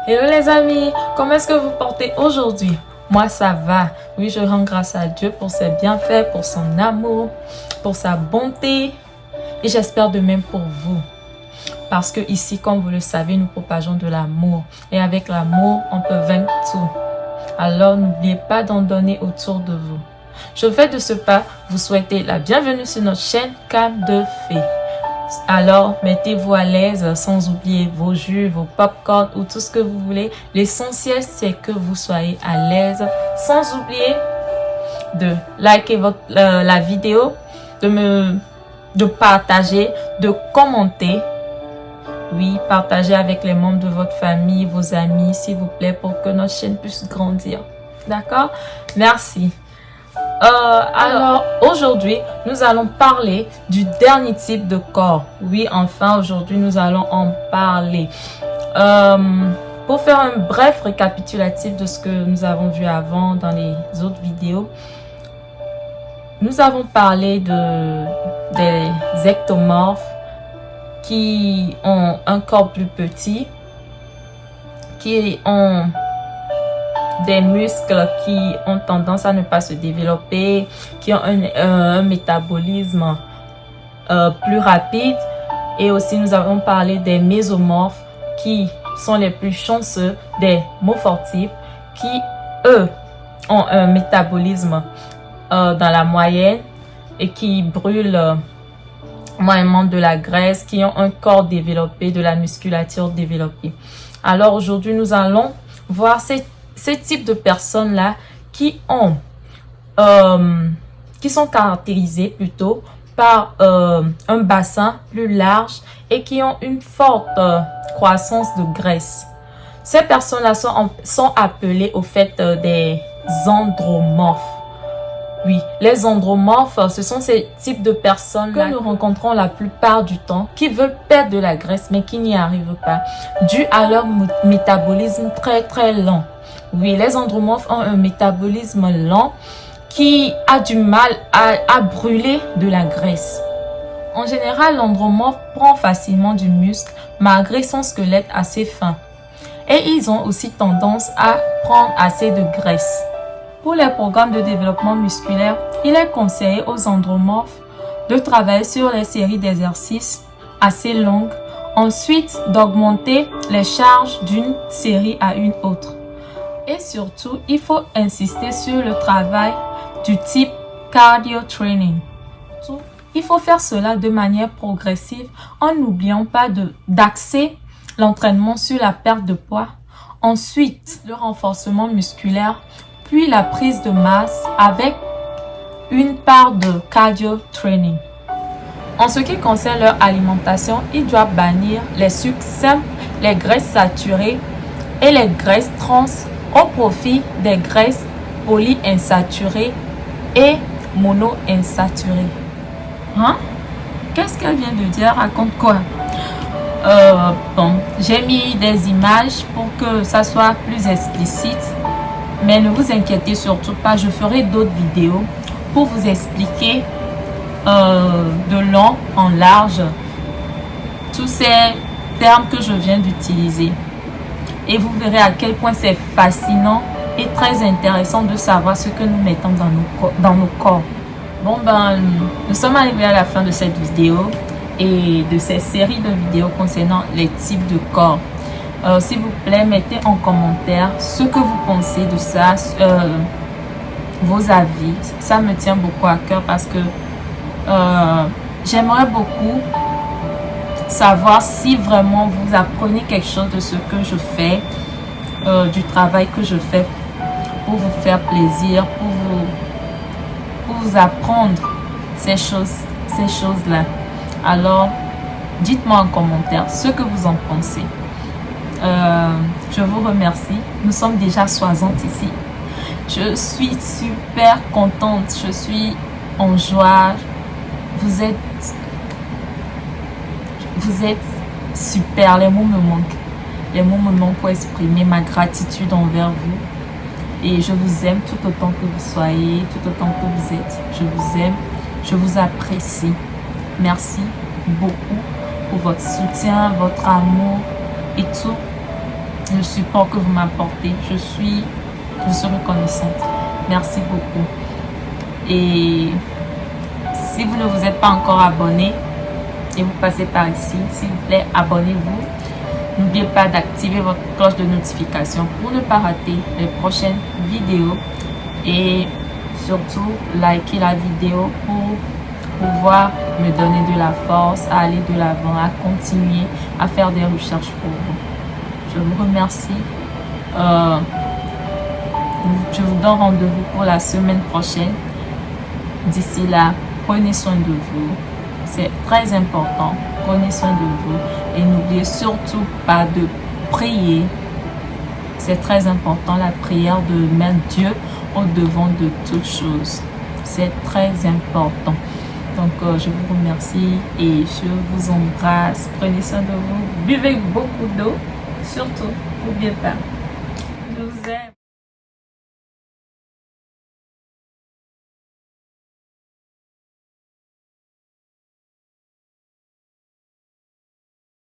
Hello les amis, comment est-ce que vous portez aujourd'hui? Moi ça va, oui je rends grâce à Dieu pour ses bienfaits, pour son amour, pour sa bonté et j'espère de même pour vous. Parce que ici, comme vous le savez, nous propageons de l'amour et avec l'amour, on peut vaincre tout. Alors n'oubliez pas d'en donner autour de vous. Je vais de ce pas vous souhaiter la bienvenue sur notre chaîne Cam de Fée. Alors, mettez-vous à l'aise sans oublier vos jus, vos popcorn ou tout ce que vous voulez. L'essentiel, c'est que vous soyez à l'aise sans oublier de liker la vidéo, de partager, de commenter. Oui, partagez avec les membres de votre famille, vos amis, s'il vous plaît, pour que notre chaîne puisse grandir. D'accord? Merci. Alors, aujourd'hui, nous allons parler du dernier type de corps. Oui, enfin, aujourd'hui, nous allons en parler. Pour faire un bref récapitulatif de ce que nous avons vu avant dans les autres vidéos, nous avons parlé des ectomorphes qui ont un corps plus petit, qui ont des muscles qui ont tendance à ne pas se développer, qui ont un métabolisme plus rapide. Et aussi, nous avons parlé des mésomorphes qui sont les plus chanceux des morphotypes qui, eux, ont un métabolisme dans la moyenne et qui brûlent moyennement de la graisse, qui ont un corps développé, de la musculature développée. Alors aujourd'hui, nous allons voir ces types de personnes-là qui sont caractérisées plutôt par un bassin plus large et qui ont une forte croissance de graisse. Ces personnes-là sont appelées au fait des andromorphes. Oui, les andromorphes, ce sont ces types de personnes que nous rencontrons la plupart du temps qui veulent perdre de la graisse mais qui n'y arrivent pas, dû à leur métabolisme très lent. Oui, les andromorphes ont un métabolisme lent qui a du mal à brûler de la graisse. En général, l'andromorphe prend facilement du muscle malgré son squelette assez fin. Et ils ont aussi tendance à prendre assez de graisse. Pour les programmes de développement musculaire, il est conseillé aux andromorphes de travailler sur les séries d'exercices assez longues, ensuite d'augmenter les charges d'une série à une autre. Et surtout, il faut insister sur le travail du type cardio training. Il faut faire cela de manière progressive en n'oubliant pas d'axer l'entraînement sur la perte de poids, ensuite le renforcement musculaire, puis la prise de masse avec une part de cardio training. En ce qui concerne leur alimentation, ils doivent bannir les sucres simples, les graisses saturées et les graisses trans au profit des graisses polyinsaturées et monoinsaturées. Hein? Qu'est-ce qu'elle vient de dire? Raconte quoi? Bon, j'ai mis des images pour que ça soit plus explicite. Mais ne vous inquiétez surtout pas, je ferai d'autres vidéos pour vous expliquer de long en large tous ces termes que je viens d'utiliser. Et vous verrez à quel point c'est fascinant et très intéressant de savoir ce que nous mettons dans nos corps. Bon ben, nous sommes arrivés à la fin de cette vidéo et de cette série de vidéos concernant les types de corps. S'il vous plaît, mettez en commentaire ce que vous pensez de ça, vos avis. Ça me tient beaucoup à cœur parce que j'aimerais beaucoup savoir si vraiment vous apprenez quelque chose de ce que je fais, du travail que je fais pour vous faire plaisir, pour vous apprendre ces choses-là. Alors, dites-moi en commentaire ce que vous en pensez. Je vous remercie. Nous sommes déjà 60 ici. Je suis super contente. Je suis en joie. Vous êtes super. Les mots me manquent. Les mots me manquent pour exprimer ma gratitude envers vous. Et je vous aime tout autant que vous soyez, tout autant que vous êtes. Je vous aime. Je vous apprécie. Merci beaucoup pour votre soutien, votre amour et tout. le support que vous m'apportez. Je suis reconnaissante. Merci beaucoup. Et si vous ne vous êtes pas encore abonné et vous passez par ici, s'il vous plaît, abonnez-vous. N'oubliez pas d'activer votre cloche de notification pour ne pas rater les prochaines vidéos. Et surtout, likez la vidéo pour pouvoir me donner de la force à aller de l'avant, à continuer à faire des recherches pour vous. Je vous remercie. Je vous donne rendez-vous pour la semaine prochaine. D'ici là, prenez soin de vous. C'est très important. Prenez soin de vous. Et n'oubliez surtout pas de prier. C'est très important, la prière, de mettre Dieu au devant de toutes choses. C'est très important. Donc, je vous remercie et je vous embrasse. Prenez soin de vous. Buvez beaucoup d'eau. Surtout, n'oubliez pas.